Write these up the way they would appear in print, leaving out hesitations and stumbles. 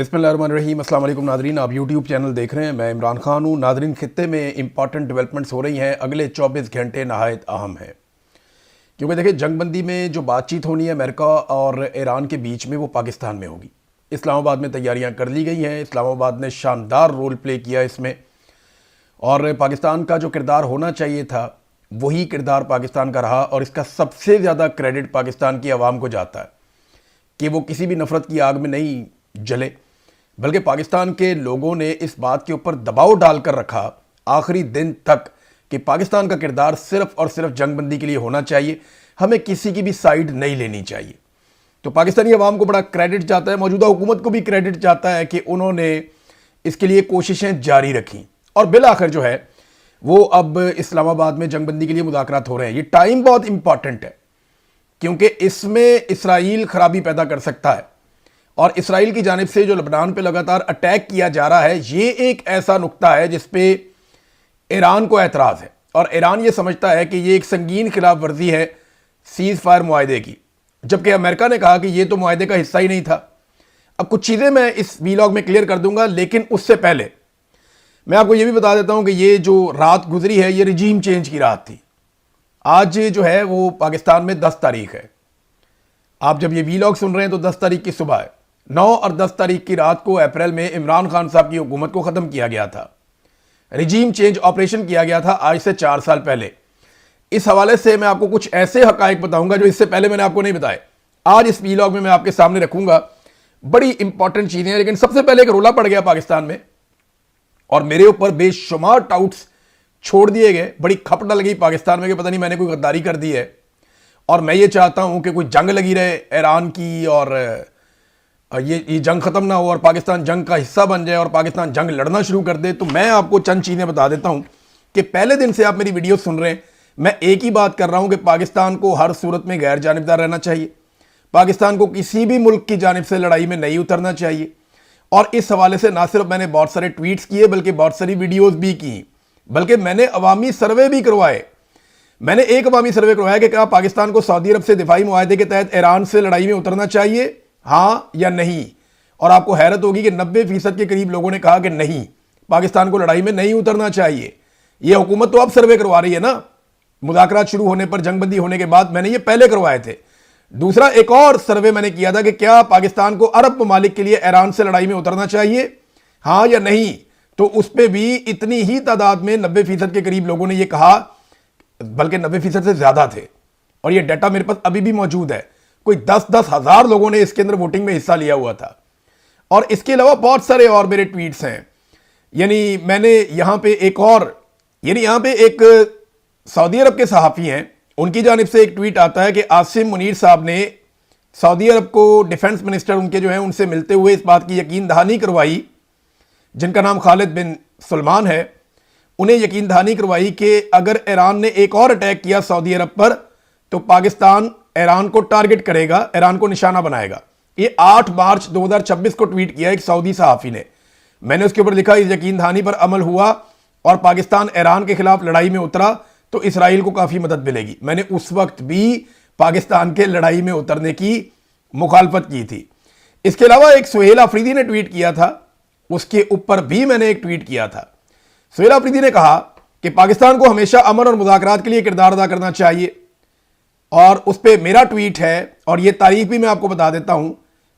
बिस्मिल्लाहिर्रहमानिर्रहीम। अस्सलाम वालेकुम नादरीन, आप यूट्यूब चैनल देख रहे हैं। मैं इमरान खान हूँ। नादरीन, खित्ते में इंपॉर्टेंट डेवलपमेंट्स हो रही हैं। अगले 24 घंटे नहायत अहम हैं, क्योंकि देखिए जंगबंदी में जो बातचीत होनी है अमेरिका और ईरान के बीच में, वो पाकिस्तान में होगी। इस्लामाबाद में तैयारियाँ कर ली गई हैं। इस्लामाबाद ने शानदार रोल प्ले किया इसमें, और पाकिस्तान का जो किरदार होना चाहिए था वही किरदार पाकिस्तान का रहा। और इसका सबसे ज़्यादा क्रेडिट पाकिस्तान की आवाम को जाता है कि वो किसी भी नफ़रत की आग में नहीं जले, बल्कि पाकिस्तान के लोगों ने इस बात के ऊपर दबाव डालकर रखा आखिरी दिन तक कि पाकिस्तान का किरदार सिर्फ और सिर्फ जंगबंदी के लिए होना चाहिए, हमें किसी की भी साइड नहीं लेनी चाहिए। तो पाकिस्तानी अवाम को बड़ा क्रेडिट जाता है, मौजूदा हुकूमत को भी क्रेडिट जाता है कि उन्होंने इसके लिए कोशिशें जारी रखी। और बिल आखिर जो है वो अब इस्लामाबाद में जंगबंदी के लिए मुज़ाकरात हो रहे हैं। ये टाइम बहुत इंपॉर्टेंट है, क्योंकि इसमें इसराइल खराबी पैदा कर सकता है। और इसराइल की जानिब से जो लबनान पे लगातार अटैक किया जा रहा है, ये एक ऐसा नुक्ता है जिस पे ईरान को एतराज़ है। और ईरान ये समझता है कि ये एक संगीन खिलाफ वर्जी है सीज़ फायर मुआहदे की, जबकि अमेरिका ने कहा कि ये तो मुआहदे का हिस्सा ही नहीं था। अब कुछ चीज़ें मैं इस वीलॉग में क्लियर कर दूंगा, लेकिन उससे पहले मैं आपको ये भी बता देता हूं कि ये जो रात गुजरी है ये रिजीम चेंज की रात थी। आज जो है वो पाकिस्तान में 10 तारीख है। आप जब ये वीलॉग सुन रहे हैं तो 10 तारीख की सुबह है। 9 और 10 तारीख की रात को अप्रैल में इमरान खान साहब की हुकूमत को ख़त्म किया गया था। रिजीम चेंज ऑपरेशन किया गया था आज से 4 साल पहले। इस हवाले से मैं आपको कुछ ऐसे हकायक बताऊंगा जो इससे पहले मैंने आपको नहीं बताए। आज इस वीलॉग में मैं आपके सामने रखूंगा। बड़ी इंपॉर्टेंट चीज़ें हैं, लेकिन सबसे पहले एक रोला पड़ गया पाकिस्तान में और मेरे ऊपर बेशुमार डाउट्स छोड़ दिए गए। बड़ी खप डल गई पाकिस्तान में कि पता नहीं मैंने कोई गद्दारी कर दी है। और मैं ये चाहता हूं कि कोई जंग लगी रहे ईरान की, और ये जंग ख़त्म ना हो और पाकिस्तान जंग का हिस्सा बन जाए और पाकिस्तान जंग लड़ना शुरू कर दे। तो मैं आपको चंद चीज़ें बता देता हूं कि पहले दिन से आप मेरी वीडियो सुन रहे हैं, मैं एक ही बात कर रहा हूं कि पाकिस्तान को हर सूरत में गैर जानिबदार रहना चाहिए। पाकिस्तान को किसी भी मुल्क की जानिब से लड़ाई में नहीं उतरना चाहिए। और इस हवाले से ना सिर्फ मैंने बहुत सारे ट्वीट्स किए, बल्कि बहुत सारी वीडियोज़ भी की, बल्कि मैंने अवामी सर्वे भी करवाए। मैंने एक अवामी सर्वे करवाया कि क्या पाकिस्तान को सऊदी अरब से दिफाई मुआहदे के तहत ईरान से लड़ाई में उतरना चाहिए, हाँ या नहीं। और आपको हैरत होगी कि 90% के करीब लोगों ने कहा कि नहीं, पाकिस्तान को लड़ाई में नहीं उतरना चाहिए। यह हुकूमत तो अब सर्वे करवा रही है ना, मुज़ाकरात शुरू होने पर, जंगबंदी होने के बाद। मैंने ये पहले करवाए थे। दूसरा एक और सर्वे मैंने किया था कि क्या पाकिस्तान को अरब ममालिक के लिए ईरान से लड़ाई में उतरना चाहिए, हाँ या नहीं। तो उस पर भी इतनी ही तादाद में 90% के करीब लोगों ने यह कहा, बल्कि 90% से ज्यादा थे। और यह डाटा मेरे पास अभी भी मौजूद है। कोई 10-10 हज़ार लोगों ने इसके अंदर वोटिंग में हिस्सा लिया हुआ था। और इसके अलावा बहुत सारे और मेरे ट्वीट्स हैं। यानी मैंने यहां पे एक सऊदी अरब के सहाफ़ी हैं, उनकी जानिब से एक ट्वीट आता है कि आसिम मुनीर साहब ने सऊदी अरब को डिफेंस मिनिस्टर उनके जो है उनसे मिलते हुए इस बात की यकीन दहानी करवाई, जिनका नाम खालिद बिन सलमान है, उन्हें यकीन दहानी करवाई कि अगर ईरान ने एक और अटैक किया सऊदी अरब पर तो पाकिस्तान ईरान को टारगेट करेगा, ईरान को निशाना बनाएगा। ये 8 मार्च 2026 को ट्वीट किया एक सऊदी सहाफ़ी ने। मैंने उसके ऊपर लिखा, इस यकीन दहानी पर अमल हुआ और पाकिस्तान ईरान के खिलाफ लड़ाई में उतरा तो इसराइल को काफ़ी मदद मिलेगी। मैंने उस वक्त भी पाकिस्तान के लड़ाई में उतरने की मुखालफत की थी। इसके अलावा एक सुहेल अफरीदी ने ट्वीट किया था, उसके ऊपर भी मैंने एक ट्वीट किया था। सुहेल अफरीदी ने कहा कि पाकिस्तान को हमेशा अमन और मुज़ाकरात के लिए किरदार अदा करना चाहिए। और उस पर मेरा ट्वीट है, और ये तारीख भी मैं आपको बता देता हूं,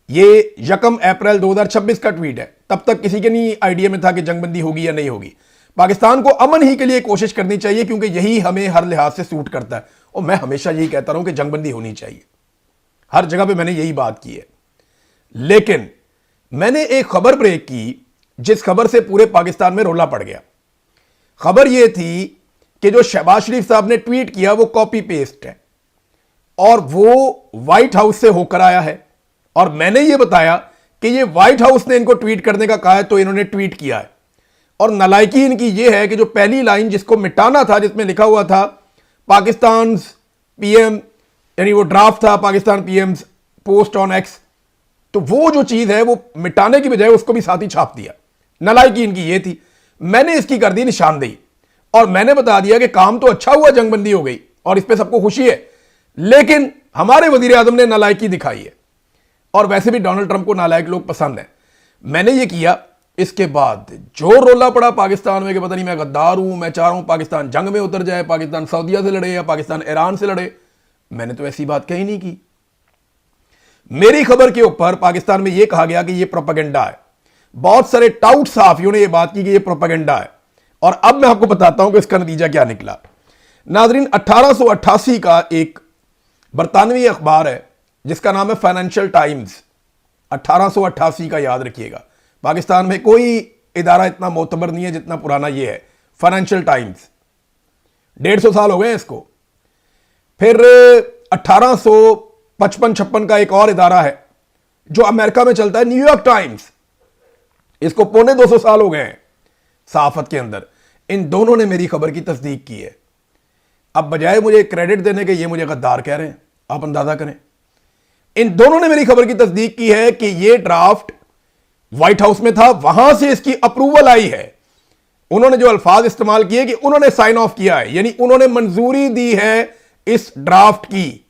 ये 1 अप्रैल 2026 का ट्वीट है। तब तक किसी के नहीं आइडिया में था कि जंगबंदी होगी या नहीं होगी। पाकिस्तान को अमन ही के लिए कोशिश करनी चाहिए, क्योंकि यही हमें हर लिहाज से सूट करता है। और मैं हमेशा यही कहता रहा हूं कि जंगबंदी होनी चाहिए, हर जगह पे मैंने यही बात की है। लेकिन मैंने एक खबर ब्रेक की जिस खबर से पूरे पाकिस्तान में रोला पड़ गया। खबर यह थी कि जो शहबाज शरीफ साहब ने ट्वीट किया वो कॉपी पेस्ट है, और वो व्हाइट हाउस से होकर आया है। और मैंने ये बताया कि ये व्हाइट हाउस ने इनको ट्वीट करने का कहा है, तो इन्होंने ट्वीट किया है। और नालायकी इनकी यह है कि जो पहली लाइन जिसको मिटाना था, जिसमें लिखा हुआ था पाकिस्तान पीएम, यानी वो ड्राफ्ट था Pakistan PM post on x, तो वो जो चीज है वो मिटाने की बजाय उसको भी साथ ही छाप दिया। नालायकी इनकी ये थी। मैंने इसकी कर दी निशानदेही, और मैंने बता दिया कि काम तो अच्छा हुआ, जंगबंदी हो गई और इस पर सबको खुशी है, लेकिन हमारे वजीर आजम ने नालायकी दिखाई है। और वैसे भी डोनाल्ड ट्रंप को नालायक लोग पसंद हैं। मैंने ये किया। इसके बाद जो रोला पड़ा पाकिस्तान में कि पता नहीं मैं गद्दार हूं, मैं चाह रहा हूं पाकिस्तान जंग में उतर जाए, पाकिस्तान सऊदीया से लड़े या पाकिस्तान ईरान से लड़े, मैंने तो ऐसी बात कही नहीं की। मेरी खबर के ऊपर पाकिस्तान में यह कहा गया कि यह प्रोपेगेंडा है। बहुत सारे टाउट सहाफियों ने यह बात की कि यह प्रोपेगेंडा है। और अब मैं आपको बताता हूं कि इसका नतीजा क्या निकला। नाजरीन, 1888 का एक बरतानवी अखबार है जिसका नाम है फाइनेंशियल टाइम्स। 1888 का याद रखिएगा। पाकिस्तान में कोई इदारा इतना मोतबर नहीं है जितना पुराना ये है, फाइनेंशियल टाइम्स। 150 साल हो गए इसको। फिर 1855-56 का एक और इदारा है जो अमेरिका में चलता है, न्यूयॉर्क टाइम्स। इसको 250 साल हो गए हैं सहाफत के अंदर। इन दोनों ने मेरी खबर की तस्दीक की है। अब बजाय मुझे क्रेडिट देने के ये मुझे गद्दार कह रहे हैं। आप अंदाजा करें, इन दोनों ने मेरी खबर की तस्दीक की है कि ये ड्राफ्ट व्हाइट हाउस में था, वहां से इसकी अप्रूवल आई है। उन्होंने जो अल्फाज इस्तेमाल किए कि उन्होंने साइन ऑफ किया है, यानी उन्होंने मंजूरी दी है इस ड्राफ्ट की,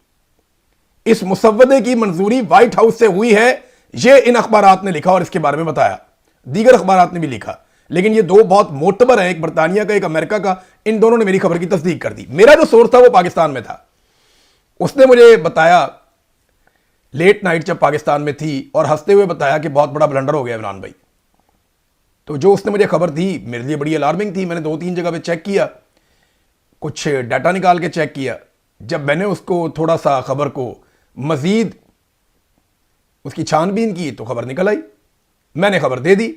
इस मुसव्वदे की मंजूरी व्हाइट हाउस से हुई है। यह इन अखबारात ने लिखा और इसके बारे में बताया, दीगर अखबारात ने भी लिखा, लेकिन ये दो बहुत मोतबर हैं, एक बरतानिया का एक अमेरिका का। इन दोनों ने मेरी खबर की तस्दीक कर दी। मेरा जो सोर्स था वो पाकिस्तान में था। उसने मुझे बताया लेट नाइट जब पाकिस्तान में थी, और हंसते हुए बताया कि बहुत बड़ा ब्लंडर हो गया इमरान भाई। तो जो उसने मुझे खबर दी मेरे लिए बड़ी अलार्मिंग थी। मैंने 2-3 जगह पे चेक किया, कुछ डाटा निकाल के चेक किया। जब मैंने उसको थोड़ा सा खबर को मजीद उसकी छानबीन की तो खबर निकल आई। मैंने खबर दे दी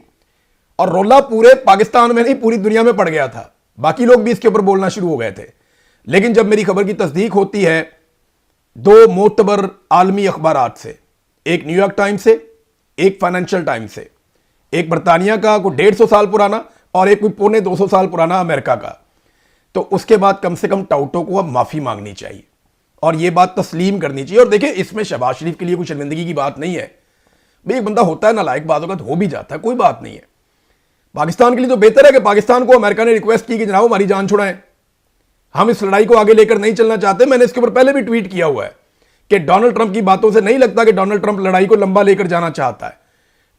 और रोला पूरे पाकिस्तान में नहीं पूरी दुनिया में पड़ गया था। बाकी लोग भी इसके ऊपर बोलना शुरू हो गए थे। लेकिन जब मेरी खबर की तस्दीक होती है दो मोतबर आलमी अखबारात से, एक न्यूयॉर्क टाइम्स से, एक फाइनेंशियल टाइम्स से, एक बरतानिया का कोई 150 साल पुराना और एक कोई 250 साल पुराना अमेरिका का, तो उसके बाद कम से कम टाउटों को अब माफी मांगनी चाहिए और यह बात तस्लीम करनी चाहिए। और देखिए, इसमें शहबाज शरीफ के लिए कोई शर्मिंदगी की बात नहीं है भाई। एक बंदा होता है नालायक, बात होगा तो हो भी जाता है, कोई बात नहीं है। पाकिस्तान के लिए तो बेहतर है कि पाकिस्तान को अमेरिका ने रिक्वेस्ट की कि जनाब हमारी जान छुड़ाएं, हम इस लड़ाई को आगे लेकर नहीं चलना चाहते। मैंने इसके ऊपर पहले भी ट्वीट किया हुआ है कि डोनाल्ड ट्रंप की बातों से नहीं लगता कि डोनाल्ड ट्रंप लड़ाई को लंबा लेकर जाना चाहता है।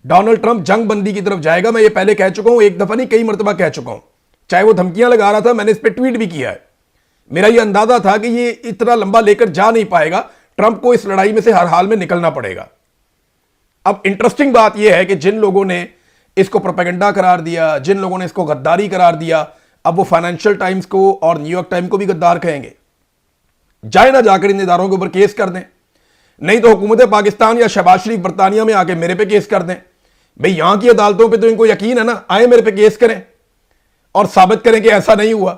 डोनाल्ड ट्रंप जंग बंदी की तरफ जाएगा। मैं ये पहले कह चुका हूं, एक दफा नहीं कई मरतबा कह चुका हूं। चाहे वो धमकियां लगा रहा था, मैंने इस पर ट्वीट भी किया है। मेरा ये अंदाजा था कि ये इतना लंबा लेकर जा नहीं पाएगा, ट्रंप को इस लड़ाई में से हर हाल में निकलना पड़ेगा। अब इंटरेस्टिंग बात यह है कि जिन लोगों ने इसको प्रोपेगेंडा करार दिया, जिन लोगों ने इसको गद्दारी करार दिया, अब वो फाइनेंशियल टाइम्स को और न्यूयॉर्क टाइम्स को भी गद्दार कहेंगे। जाए ना जाकर इन इदारों के ऊपर केस कर दें, नहीं तो हुकूमत पाकिस्तान या शहबाज शरीफ बरतानिया में आके मेरे पे केस कर दें। भाई यहां की अदालतों पे तो इनको यकीन है ना, आए मेरे पे केस करें और साबित करें कि ऐसा नहीं हुआ।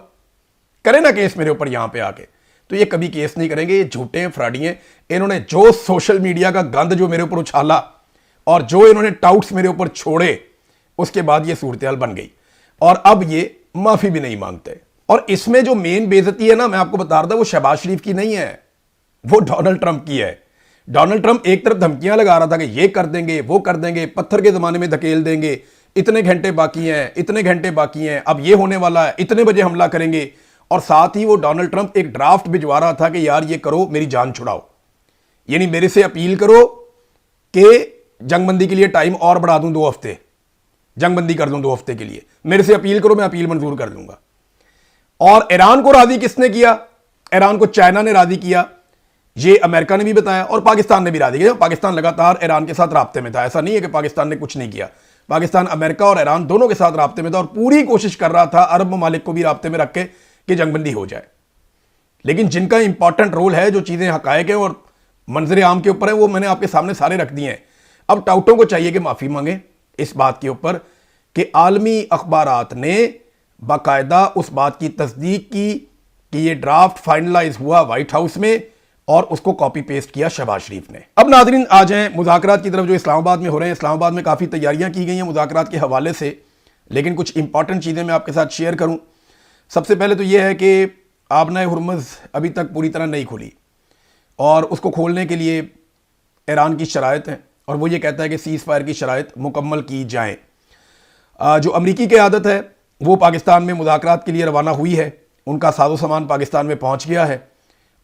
करें ना केस मेरे ऊपर यहां पे आके। तो ये कभी केस नहीं करेंगे, ये झूठे हैं, फ्रॉडी हैं। इन्होंने जो सोशल मीडिया का गंद जो मेरे ऊपर उछाला और जो इन्होंने टाउट्स मेरे ऊपर छोड़े, उसके बाद ये सूरत-ए-हाल बन गई और अब ये माफी भी नहीं मांगते। और इसमें जो मेन बेइज्जती है ना, मैं आपको बता रहा था, वो शहबाज शरीफ की नहीं है, वो डोनाल्ड ट्रंप की है। डोनाल्ड ट्रंप एक तरफ धमकियां लगा रहा था कि ये कर देंगे, वो कर देंगे, पत्थर के जमाने में धकेल देंगे, इतने घंटे बाकी हैं, इतने घंटे बाकी हैं, अब ये होने वाला है, इतने बजे हमला करेंगे। और साथ ही वो डोनाल्ड ट्रंप एक ड्राफ्ट भिजवा रहा था कि यार ये करो, मेरी जान छुड़ाओ, यानी मेरे से अपील करो कि जंगबंदी के लिए टाइम और बढ़ा दूं 2 हफ्ते, जंगबंदी कर दूं 2 हफ्ते के लिए, मेरे से अपील करो, मैं अपील मंजूर कर दूंगा। और ईरान को राजी किसने किया? ईरान को चाइना ने राजी किया, ये अमेरिका ने भी बताया और पाकिस्तान ने भी राजी किया। पाकिस्तान लगातार ईरान के साथ राब्ते में था, ऐसा नहीं है कि पाकिस्तान ने कुछ नहीं किया। पाकिस्तान अमेरिका और ईरान दोनों के साथ राब्ते में था और पूरी कोशिश कर रहा था अरब ममालिक को भी राब्ते में रख के कि जंगबंदी हो जाए। लेकिन जिनका इंपॉर्टेंट रोल है, जो चीजें हकायक है और मंजर आम के ऊपर है, वो मैंने आपके सामने सारे रख दिए हैं। अब टाउटों को चाहिए कि माफी मांगे इस बात के ऊपर कि आलमी अखबारात ने बाकायदा उस बात की तस्दीक की कि ये ड्राफ्ट फाइनलाइज हुआ व्हाइट हाउस में और उसको कॉपी पेस्ट किया शहबाज शरीफ ने। अब नाज़रीन आ जाएं मुज़ाकरात की तरफ जो इस्लामाबाद में हो रहे हैं। इस्लामाबाद में काफ़ी तैयारियां की गई हैं मुज़ाकरात के हवाले से, लेकिन कुछ इंपॉर्टेंट चीज़ें मैं आपके साथ शेयर करूं। सबसे पहले तो यह है कि आबना हुर्मुज़ अभी तक पूरी तरह नहीं खुली और उसको खोलने के लिए ईरान की शराइत हैं और वो ये कहता है कि सीज़ फायर की शराइत मुकम्मल की जाएँ। जो अमरीकी क़यादत है वो पाकिस्तान में मुज़ाकरात के लिए रवाना हुई है, उनका साजो सामान पाकिस्तान में पहुँच गया है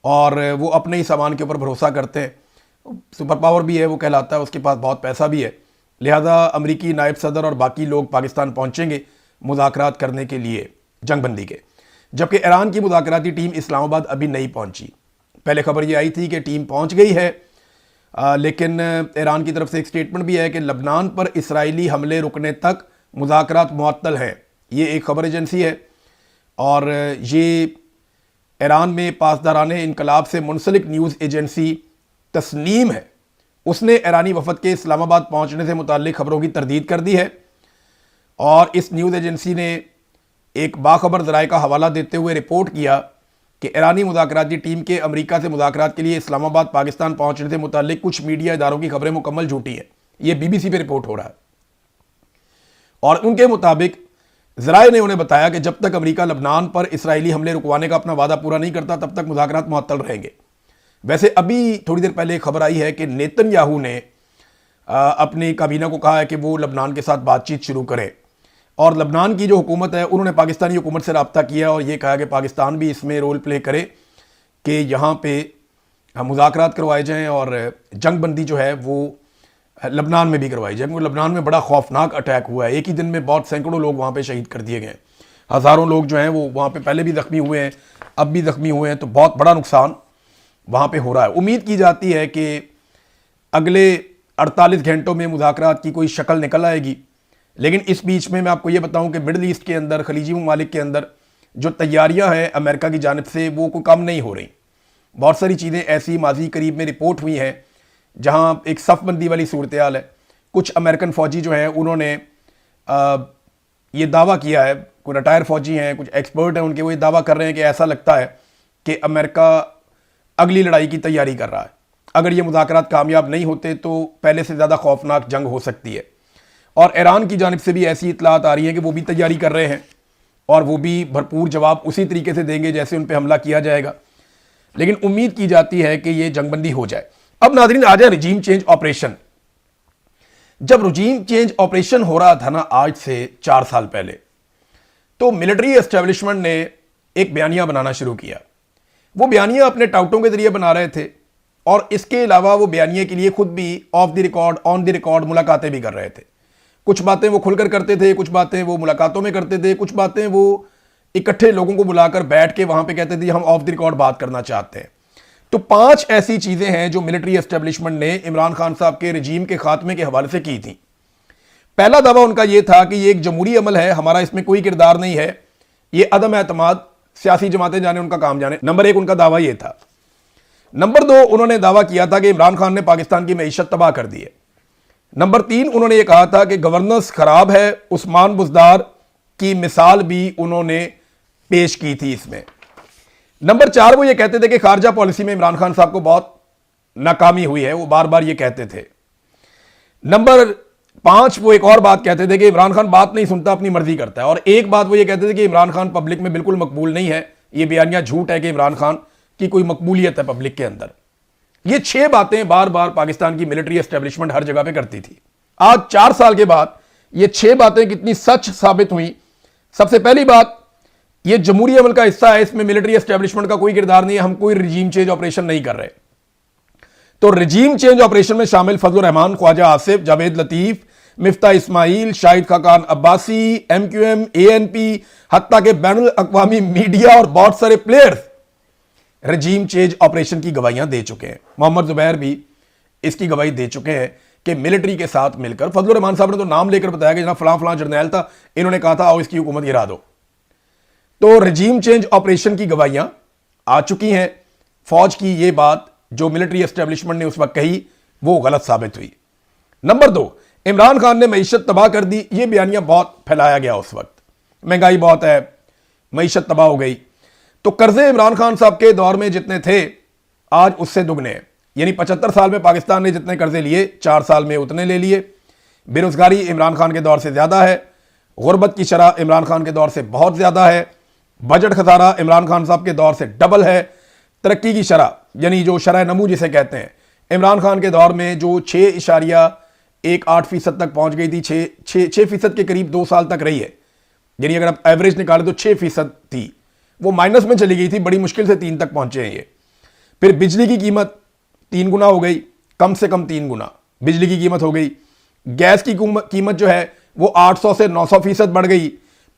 और वो अपने ही सामान के ऊपर भरोसा करते हैं। सुपर पावर भी है वो कहलाता है, उसके पास बहुत पैसा भी है लिहाजा अमरीकी नायब सदर और बाकी लोग पाकिस्तान पहुंचेंगे मुज़ाकरात करने के लिए जंगबंदी के, जबकि ईरान की मुज़ाकराती टीम इस्लामाबाद अभी नहीं पहुंची। पहले खबर ये आई थी कि टीम पहुंच गई है, लेकिन ईरान की तरफ से एक स्टेटमेंट भी है कि लबनान पर इसराइली हमले रुकने तक मुज़ाकरात मुअत्तल हैं। ये एक खबर एजेंसी है और ये ईरान में पासदाराने इनकलाब से मुंसलिक न्यूज़ एजेंसी तस्नीम है, उसने ईरानी वफद के इस्लामाबाद पहुंचने से मुताल्लिक खबरों की तरदीद कर दी है। और इस न्यूज़ एजेंसी ने एक बाखबर ज़राए का हवाला देते हुए रिपोर्ट किया कि ईरानी मुज़ाकराती टीम के अमेरिका से मुज़ाकरात के लिए इस्लामाबाद पाकिस्तान पहुंचने से मुताल्लिक कुछ मीडिया इदारों की खबरें मुकम्मल झूठी हैं। ये BBC पे रिपोर्ट हो रहा है और उनके मुताबिक ज़राए ने उन्हें बताया कि जब तक अमेरिका लबनान पर इसराइली हमले रुकवाने का अपना वादा पूरा नहीं करता तब तक मुज़ाकरात मुअत्तल रहेंगे। वैसे अभी थोड़ी देर पहले खबर आई है कि नेतन्याहू ने अपनी काबीना को कहा है कि वो लबनान के साथ बातचीत शुरू करें और लबनान की जो हुकूमत है उन्होंने पाकिस्तानी हुकूमत से रब्ता किया और ये कहा कि पाकिस्तान भी इसमें रोल प्ले करे कि यहाँ पे मुज़ाकरात करवाए जाएँ और जंगबंदी जो है वो लबनान में भी करवाई जाए, क्योंकि लबनान में बड़ा खौफनाक अटैक हुआ है। एक ही दिन में बहुत सैकड़ों लोग वहाँ पे शहीद कर दिए गए, हज़ारों लोग जो हैं वो वहाँ पे पहले भी ज़ख्मी हुए हैं, अब भी ज़ख्मी हुए हैं, तो बहुत बड़ा नुकसान वहाँ पे हो रहा है। उम्मीद की जाती है कि अगले 48 घंटों में मुज़ाकरात की कोई शक्ल निकल आएगी। लेकिन इस बीच में मैं आपको ये बताऊँ कि मिडल ईस्ट के अंदर, खलीजी ममालिक के अंदर जो तैयारियाँ हैं अमेरिका की जानिब से वो कोई कम नहीं हो रही। बहुत सारी चीज़ें ऐसी माजी करीब में रिपोर्ट हुई हैं जहाँ एक सफ़बंदी वाली सूरत हाल है। कुछ अमेरिकन फ़ौजी जो हैं उन्होंने ये दावा किया है, कोई रिटायर फ़ौजी हैं, कुछ एक्सपर्ट हैं उनके, वो ये दावा कर रहे हैं कि ऐसा लगता है कि अमेरिका अगली लड़ाई की तैयारी कर रहा है। अगर ये मुज़ाकरात कामयाब नहीं होते तो पहले से ज़्यादा खौफनाक जंग हो सकती है। और ईरान की जानिब से भी ऐसी इतलात आ रही हैं कि वो भी तैयारी कर रहे हैं और वो भी भरपूर जवाब उसी तरीके से देंगे जैसे उन पर हमला किया जाएगा। लेकिन उम्मीद की जाती है कि ये जंगबंदी हो जाए। अब नाज़रीन आ जाए रिजीम चेंज ऑपरेशन। जब रिजीम चेंज ऑपरेशन हो रहा था ना आज से 4 साल पहले, तो मिलिट्री एस्टेब्लिशमेंट ने एक बयानिया बनाना शुरू किया। वो बयानिया अपने टाउटों के जरिए बना रहे थे और इसके अलावा वो बयानिए के लिए खुद भी of the record, on the record मुलाकातें भी कर रहे थे। कुछ बातें वो खुलकर करते थे, कुछ बातें वो मुलाकातों में करते थे, कुछ बातें वो इकट्ठे लोगों को बुलाकर बैठ के वहां पे कहते थे हम ऑफ द रिकॉर्ड बात करना चाहते हैं। तो 5 ऐसी चीजें हैं जो मिलिट्री एस्टेब्लिशमेंट ने इमरान खान साहब के रजीम के खात्मे के हवाले से की थी। पहला दावा उनका यह था कि यह एक जमहूरी अमल है, हमारा इसमें कोई किरदार नहीं है, यह अदम एतमाद सियासी जमातें जाने, उनका काम जाने। नंबर 1 उनका दावा यह था। नंबर 2 उन्होंने दावा किया था कि इमरान खान ने पाकिस्तान की मईशत तबाह कर दी है। नंबर 3 उन्होंने यह कहा था कि गवर्नेंस खराब है। उस्मान बुज़दार की मिसाल भी उन्होंने पेश की थी इसमें। नंबर 4 वो ये कहते थे कि खारजा पॉलिसी में इमरान खान साहब को बहुत नाकामी हुई है, वो बार बार ये कहते थे। नंबर 5 वो एक और बात कहते थे कि इमरान खान बात नहीं सुनता, अपनी मर्जी करता है। और एक बात वो ये कहते थे कि इमरान खान पब्लिक में बिल्कुल मकबूल नहीं है। ये बयानिया झूठ है कि इमरान खान की कोई मकबूलियत है पब्लिक के अंदर। ये 6 बातें बार बार पाकिस्तान की मिलिट्री एस्टेब्लिशमेंट हर जगह पे करती थी। आज 4 साल के बाद ये 6 बातें कितनी सच साबित हुई। सबसे पहली बात, ये जमहूरी अमल का हिस्सा है, इसमें मिलिट्री एस्टेब्लिशमेंट का कोई किरदार नहीं है, हम कोई रिजीम चेंज ऑपरेशन नहीं कर रहे। तो रिजीम चेंज ऑपरेशन में शामिल फजल रहमान, ख्वाजा आसिफ, जावेद लतीफ, मिफ्ता इस्माइल, शाहिद खाकान अब्बासी, MQM, ANP, हत्ता के बैनुल अक़वामी मीडिया और बहुत सारे प्लेयर्स रिजीम चेंज ऑपरेशन की गवाहियां दे चुके हैं। मोहम्मद जुबैर भी इसकी गवाही दे चुके हैं कि मिलिट्री के साथ मिलकर, फजल रहमान साहब ने तो नाम लेकर बताया कि जनाब फलां फलां जर्नैल था, इन्होंने कहा था आओ इसकी हुकूमत गिरा दो। तो रिजीम चेंज ऑपरेशन की गवाहियां आ चुकी हैं। फौज की यह बात जो मिलिट्री एस्टेब्लिशमेंट ने उस वक्त कही वो गलत साबित हुई। नंबर 2, इमरान खान ने मईशत तबाह कर दी। यह बयानिया बहुत फैलाया गया उस वक्त, महंगाई बहुत है, मईशत तबाह हो गई। तो कर्जे इमरान खान साहब के दौर में जितने थे आज उससे दुगने हैं। यानी 75 साल में पाकिस्तान ने जितने कर्जे लिए 4 साल में उतने ले लिए। बेरोजगारी इमरान खान के दौर से ज्यादा है। गुर्बत की शरह इमरान खान के दौर से बहुत ज्यादा है। बजट खसारा इमरान खान साहब के दौर से डबल है। तरक्की की शरह यानी जो शरह नमू जिसे कहते हैं, इमरान खान के दौर में जो 6.18% तक पहुंच गई थी, 6% के करीब 2 साल तक रही है। यानी अगर आप एवरेज निकालें तो 6% थी, वो माइनस में चली गई थी, बड़ी मुश्किल से 3 तक पहुंचे हैं ये। फिर बिजली की कीमत 3 गुना हो गई, कम से कम 3 गुना बिजली की कीमत हो गई। गैस की कीमत जो है वो 800 से 900% बढ़ गई।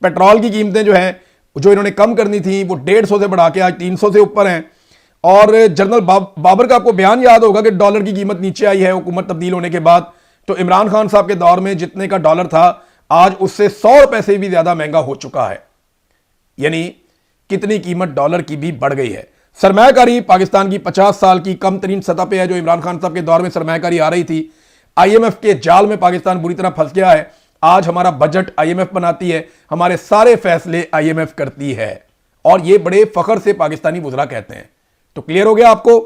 पेट्रोल की कीमतें जो हैं जो इन्होंने कम करनी थी वो 150 से बढ़ा के आज 300 से ऊपर हैं। और जनरल बाबर का आपको बयान याद होगा कि डॉलर की कीमत नीचे आई है हुकूमत तब्दील होने के बाद। तो इमरान खान साहब के दौर में जितने का डॉलर था आज उससे 100 रुपए से भी ज्यादा महंगा हो चुका है। यानी कितनी कीमत डॉलर की भी बढ़ गई है। सरमायाकारी पाकिस्तान की 50 साल की कम तरीन सतह पे है। जो इमरान खान साहब के दौर में सरमायाकारी आ रही थी, आईएमएफ के जाल में पाकिस्तान बुरी तरह फंस गया है। आज हमारा बजट आईएमएफ बनाती है, हमारे सारे फैसले आईएमएफ करती है और ये बड़े फख्र से पाकिस्तानी वुज़रा कहते हैं। तो क्लियर हो गया आपको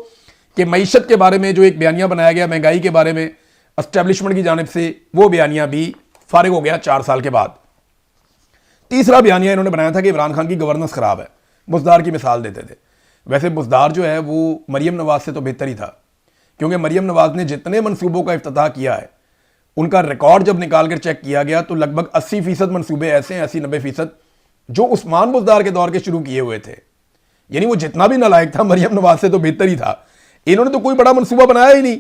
कि मईशत के बारे में जो एक बयानिया बनाया गया महंगाई के बारे में एस्टेब्लिशमेंट की जानिब से, वो बयानिया भी फारिग हो गया 4 साल के बाद। तीसरा बयानिया इन्होंने बनाया था कि इमरान खान की गवर्नेंस खराब है। बुज़दार की मिसाल देते थे। वैसे बुज़दार जो है वो मरियम नवाज से तो बेहतर ही था, क्योंकि मरियम नवाज ने जितने मनसूबों का इफ्तिताह किया है उनका रिकॉर्ड जब निकाल कर चेक किया गया तो लगभग 80% मनसूबे ऐसे हैं, 80-90% जो उस्मान बुज़दार के दौर के शुरू किए हुए थे। यानी वो जितना भी नालायक था मरियम नवाज से तो बेहतर ही था। इन्होंने तो कोई बड़ा मनसूबा बनाया ही नहीं,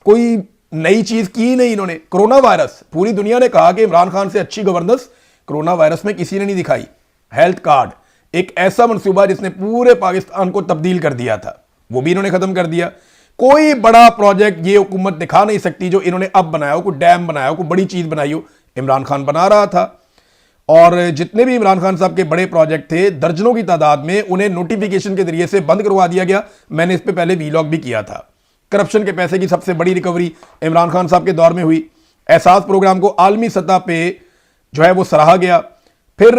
कोई नई चीज की ही नहीं इन्होंने। कोरोना वायरस, पूरी दुनिया ने कहा कि इमरान खान से अच्छी गवर्नेंस कोरोना वायरस में किसी ने नहीं दिखाई। हेल्थ कार्ड, एक ऐसा मनसूबा जिसने पूरे पाकिस्तान को तब्दील कर दिया था, वो भी इन्होंने खत्म कर दिया। कोई बड़ा प्रोजेक्ट ये हुकूमत दिखा नहीं सकती जो इन्होंने अब बनाया हो, कोई डैम बनाया हो, कोई बड़ी चीज बनाई हो, इमरान खान बना रहा था। और जितने भी इमरान खान साहब के बड़े प्रोजेक्ट थे दर्जनों की तादाद में, उन्हें नोटिफिकेशन के जरिए से बंद करवा दिया गया। मैंने इस पे पहले वीलॉग भी किया था। करप्शन के पैसे की सबसे बड़ी रिकवरी इमरान खान साहब के दौर में हुई। एहसास प्रोग्राम को आलमी सतह पे जो है वो सराहा गया। फिर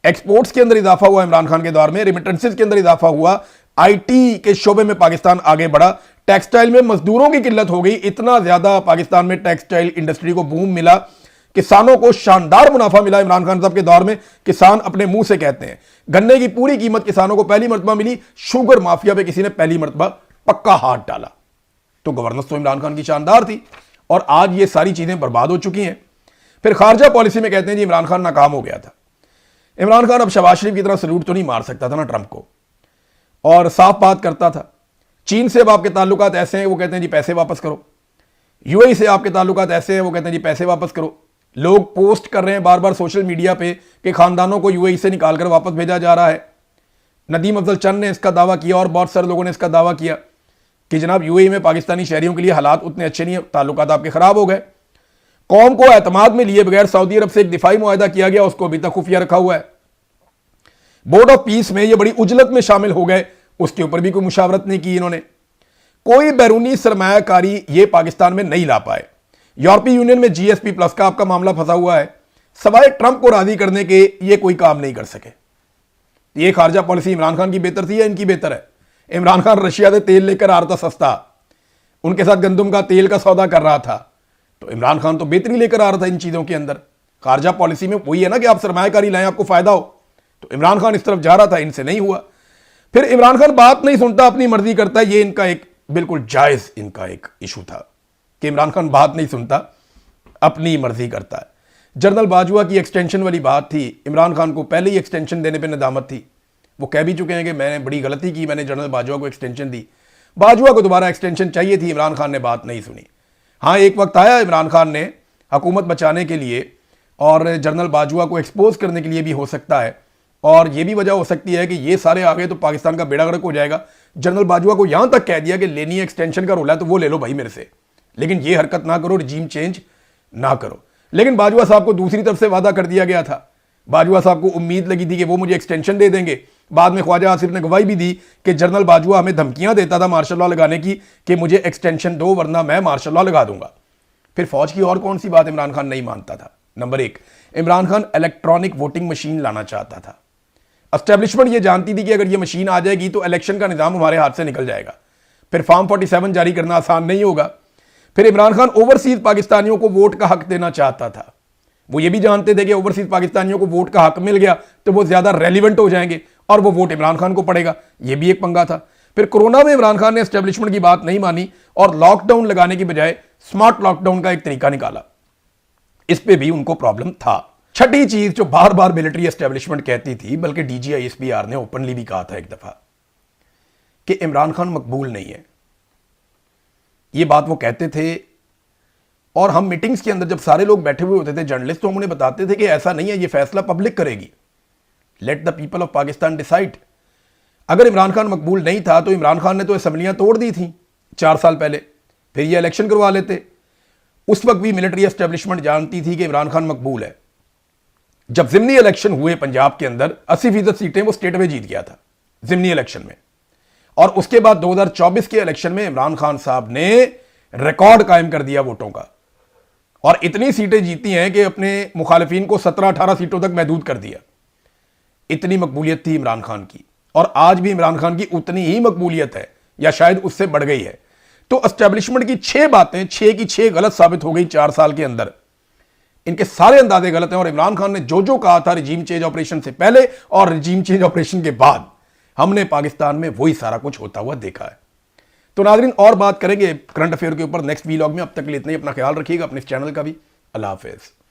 एक्सपोर्ट्स के अंदर इजाफा हुआ इमरान खान के दौर में, रिमिटेंसेस के अंदर इजाफा हुआ, आईटी के शोबे में पाकिस्तान आगे बढ़ा, टेक्सटाइल में मजदूरों की किल्लत हो गई, इतना ज्यादा पाकिस्तान में टेक्सटाइल इंडस्ट्री को बूम मिला, किसानों को शानदार मुनाफा मिला इमरान खान साहब के दौर में। किसान अपने मुंह से कहते हैं गन्ने की पूरी कीमत किसानों को पहली मरतबा मिली, शुगर माफिया पे किसी ने पहली मरतबा पक्का हाथ डाला। तो गवर्नेंस तो इमरान खान की शानदार थी और आज ये सारी चीजें बर्बाद हो चुकी हैं। फिर खारजा पॉलिसी में कहते हैं जी इमरान खान नाकाम हो गया था। इमरान खान अब शहबाज शरीफ की तरह सल्यूट तो नहीं मार सकता था ना ट्रंप को, और साफ बात करता था। चीन से अब आपके ताल्लुकात ऐसे हैं, वो कहते हैं जी पैसे वापस करो। यूएई से आपके ताल्लुकात ऐसे हैं, वो कहते हैं जी पैसे वापस करो। लोग पोस्ट कर रहे हैं बार बार सोशल मीडिया पे कि खानदानों को यूएई से निकालकर वापस भेजा जा रहा है। नदीम अफजल चंद ने इसका दावा किया और बहुत सारे लोगों ने इसका दावा किया कि जनाब यूएई में पाकिस्तानी शहरियों के लिए हालात उतने अच्छे नहीं है, ताल्लुकात आपके खराब हो गए। कौम को एतमाद में लिए बगैर सऊदी अरब से एक दिफाई मुआहदा किया गया, उसको अभी तक खुफिया रखा हुआ है। बोर्ड ऑफ पीस में ये बड़ी उजलत में शामिल हो गए, उसके ऊपर भी कोई मुशावरत नहीं की इन्होंने। कोई बैरूनी सरमायाकारी ये पाकिस्तान में नहीं ला पाए। यूरोपीय यूनियन में जीएसपी प्लस का आपका मामला फंसा हुआ है, सवाए ट्रंप को राजी करने के ये कोई काम नहीं कर सके। ये खारजा पॉलिसी इमरान खान की बेहतर थी या इनकी बेहतर है? इमरान खान रशिया से तेल लेकर आ रहा था सस्ता, उनके साथ गंदम का तेल का सौदा कर रहा था, तो इमरान खान तो बेहतरी लेकर आ रहा था इन चीजों के अंदर। खारजा पॉलिसी में वही है ना कि आप सरमायाकारी लाएं, आपको फायदा हो, तो इमरान खान इस तरफ जा रहा था, इनसे नहीं हुआ। फिर इमरान खान बात नहीं सुनता, अपनी मर्जी करता है। ये इनका एक बिल्कुल जायज इनका एक इशू था कि इमरान खान बात नहीं सुनता, अपनी मर्जी करता है। जनरल बाजवा की एक्सटेंशन वाली बात थी, इमरान खान को पहले ही एक्सटेंशन देने पे नदामत थी। वो कह भी चुके हैं कि मैंने बड़ी गलती की, मैंने जनरल बाजवा को एक्सटेंशन दी। बाजवा को दोबारा एक्सटेंशन चाहिए थी, इमरान खान ने बात नहीं सुनी। हाँ, एक वक्त आया इमरान खान ने हुकूमत बचाने के लिए और जनरल बाजवा को एक्सपोज करने के लिए भी हो सकता है, और यह भी वजह हो सकती है कि ये सारे आ गए तो पाकिस्तान का बेड़ा गर्क हो जाएगा। जनरल बाजवा को यहां तक कह दिया कि लेनी है एक्सटेंशन का रोला है तो वो ले लो भाई मेरे से, लेकिन ये हरकत ना करो, रिजीम चेंज ना करो। लेकिन बाजवा साहब को दूसरी तरफ से वादा कर दिया गया था। बाजवा साहब को उम्मीद लगी थी कि वो मुझे एक्सटेंशन दे देंगे। बाद में ख्वाजा आसिफ ने गवाही भी दी कि जनरल बाजवा हमें धमकियां देता था मार्शल लॉ लगाने की कि मुझे एक्सटेंशन दो वरना मैं मार्शल लॉ लगा दूंगा। फिर फौज की और कौन सी बात इमरान खान नहीं मानता था? Number 1, Imran Khan electronic voting machine लाना चाहता था। एस्टेब्लिशमेंट ये जानती थी कि अगर ये मशीन आ जाएगी तो इलेक्शन का निजाम हमारे हाथ से निकल जाएगा, फिर फॉर्म 47 जारी करना आसान नहीं होगा। फिर इमरान खान ओवरसीज पाकिस्तानियों को वोट का हक देना चाहता था। वो ये भी जानते थे कि ओवरसीज पाकिस्तानियों को वोट का हक मिल गया तो वो ज्यादा रेलिवेंट हो जाएंगे और वो वोट इमरान खान को पड़ेगा। ये भी एक पंगा था। फिर कोरोना में इमरान खान ने एस्टेब्लिशमेंट की बात नहीं मानी और लॉकडाउन लगाने की बजाय स्मार्ट लॉकडाउन का एक तरीका निकाला। इस पे भी उनको प्रॉब्लम था। छठी चीज जो बार बार मिलिट्री एस्टेब्लिशमेंट कहती थी, बल्कि DGISPR ने ओपनली भी कहा था एक दफा कि इमरान खान मकबूल नहीं है। ये बात वो कहते थे और हम मीटिंग्स के अंदर जब सारे लोग बैठे हुए होते थे जर्नलिस्ट, तो हम उन्हें बताते थे कि ऐसा नहीं है, ये फैसला पब्लिक करेगी, let the people of Pakistan decide. अगर इमरान खान मकबूल नहीं था तो इमरान खान ने तो असम्बलियां तोड़ दी थी 4 साल पहले, फिर ये इलेक्शन करवा लेते। उस वक्त भी मिलिट्री एस्टेब्लिशमेंट जानती थी कि इमरान खान मकबूल है। जब जिमनी इलेक्शन हुए पंजाब के अंदर 80% सीटें वो स्टेट में जीत गया था जिमनी इलेक्शन में, और उसके बाद 2024 के इलेक्शन में इमरान खान साहब ने रिकॉर्ड कायम कर दिया वोटों का, और इतनी सीटें जीती हैं कि अपने मुखालिफिन को 17-18 सीटों तक महदूद कर दिया। इतनी मकबूलियत थी इमरान खान की, और आज भी इमरान खान की उतनी ही मकबूलियत है, या शायद उससे बढ़ गई है। तो एस्टेब्लिशमेंट की 6 बातें 6 की 6 गलत साबित हो गई 4 साल के अंदर। इनके सारे अंदाजे गलत हैं, और इमरान खान ने जो जो कहा था रिजीम चेंज ऑपरेशन से पहले और रिजीम चेंज ऑपरेशन के बाद, हमने पाकिस्तान में वही सारा कुछ होता हुआ देखा है। तो नाज़रीन, और बात करेंगे करंट अफेयर के ऊपर नेक्स्ट वीलॉग में। अब तक के लिए इतना ही। अपना ख्याल रखिएगा, अपने इस चैनल का भी। अल्लाह हाफिज़।